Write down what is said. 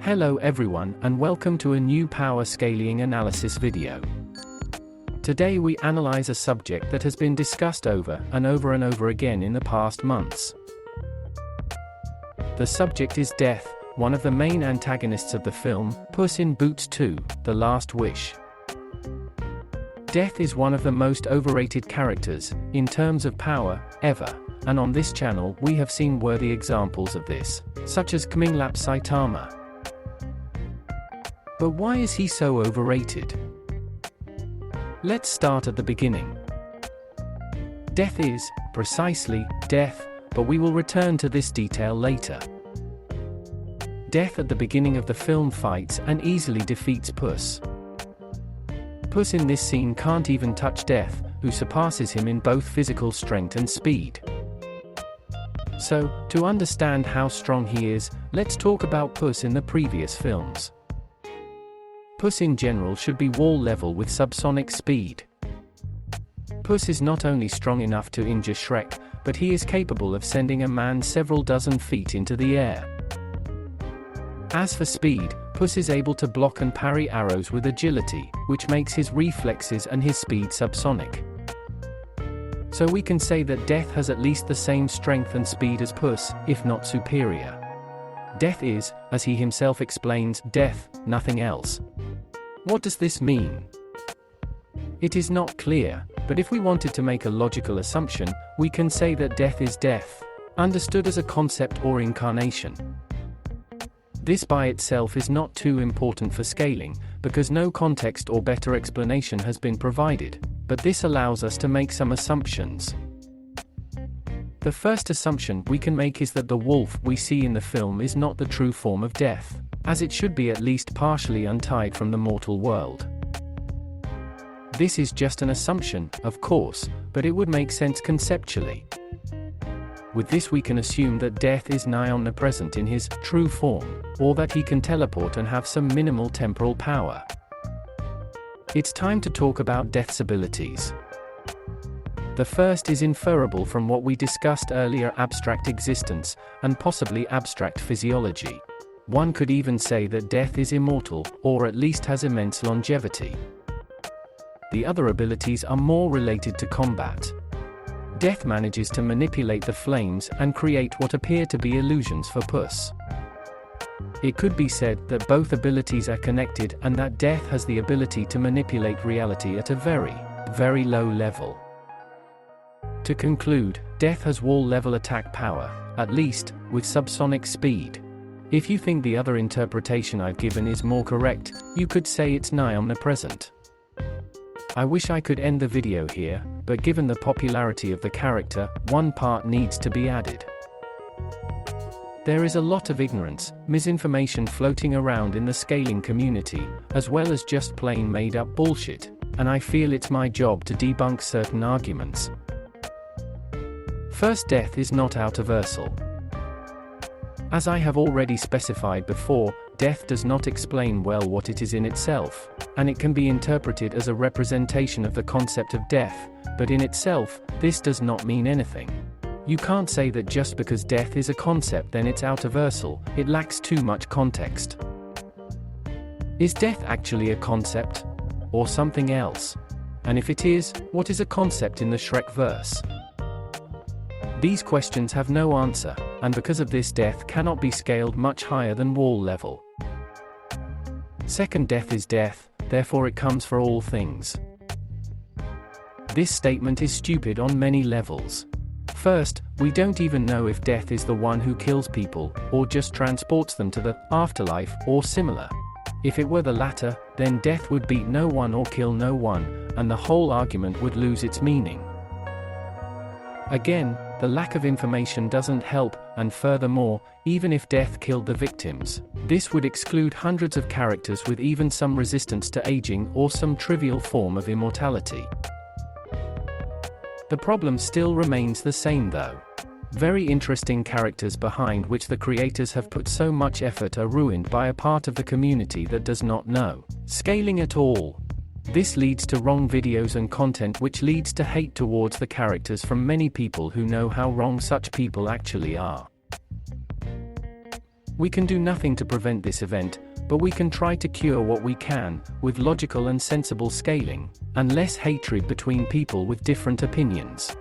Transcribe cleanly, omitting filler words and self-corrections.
Hello everyone and welcome to a new power scaling analysis video. Today we analyze a subject that has been discussed over and over again in the past months. The subject is death, one of the main antagonists of the film, Puss in Boots 2, The Last Wish. Death is one of the most overrated characters, in terms of power, ever, and on this channel we have seen worthy examples of this, such as Kminglap Saitama. But why is he so overrated? Let's start at the beginning. Death is, precisely, death, but we will return to this detail later. Death at the beginning of the film fights and easily defeats Puss. Puss in this scene can't even touch Death, who surpasses him in both physical strength and speed. So, to understand how strong he is, let's talk about Puss in the previous films. Puss in general should be wall level with subsonic speed. Puss is not only strong enough to injure Shrek, but he is capable of sending a man several dozen feet into the air. As for speed, Puss is able to block and parry arrows with agility, which makes his reflexes and his speed subsonic. So we can say that Death has at least the same strength and speed as Puss, if not superior. Death is, as he himself explains, death, nothing else. What does this mean? It is not clear, but if we wanted to make a logical assumption, we can say that death is death, understood as a concept or incarnation. This by itself is not too important for scaling, because no context or better explanation has been provided, but this allows us to make some assumptions. The first assumption we can make is that the wolf we see in the film is not the true form of death, as it should be at least partially untied from the mortal world. This is just an assumption, of course, but it would make sense conceptually. With this we can assume that Death is nigh omnipresent in his true form, or that he can teleport and have some minimal temporal power. It's time to talk about Death's abilities. The first is inferable from what we discussed earlier: abstract existence, and possibly abstract physiology. One could even say that Death is immortal, or at least has immense longevity. The other abilities are more related to combat. Death manages to manipulate the flames and create what appear to be illusions for Puss. It could be said that both abilities are connected and that Death has the ability to manipulate reality at a very low level. To conclude, Death has wall-level attack power, at least, with subsonic speed. If you think the other interpretation I've given is more correct, you could say it's nigh omnipresent. I wish I could end the video here, but given the popularity of the character, one part needs to be added. There is a lot of ignorance, misinformation floating around in the scaling community, as well as just plain made-up bullshit, and I feel it's my job to debunk certain arguments. First, Death is not universal. As I have already specified before, Death does not explain well what it is in itself, and it can be interpreted as a representation of the concept of death, but in itself, this does not mean anything. You can't say that just because death is a concept then it's universal, it lacks too much context. Is death actually a concept? Or something else? And if it is, what is a concept in the Shrek verse? These questions have no answer, and because of this Death cannot be scaled much higher than wall level. Second, Death is death, therefore it comes for all things. This statement is stupid on many levels. First, we don't even know if Death is the one who kills people, or just transports them to the afterlife, or similar. If it were the latter, then Death would beat no one or kill no one, and the whole argument would lose its meaning. Again, the lack of information doesn't help, and furthermore, even if Death killed the victims, this would exclude hundreds of characters with even some resistance to aging or some trivial form of immortality. The problem still remains the same though. Very interesting characters behind which the creators have put so much effort are ruined by a part of the community that does not know scaling at all. This leads to wrong videos and content, which leads to hate towards the characters from many people who know how wrong such people actually are. We can do nothing to prevent this event, but we can try to cure what we can, with logical and sensible scaling, and less hatred between people with different opinions.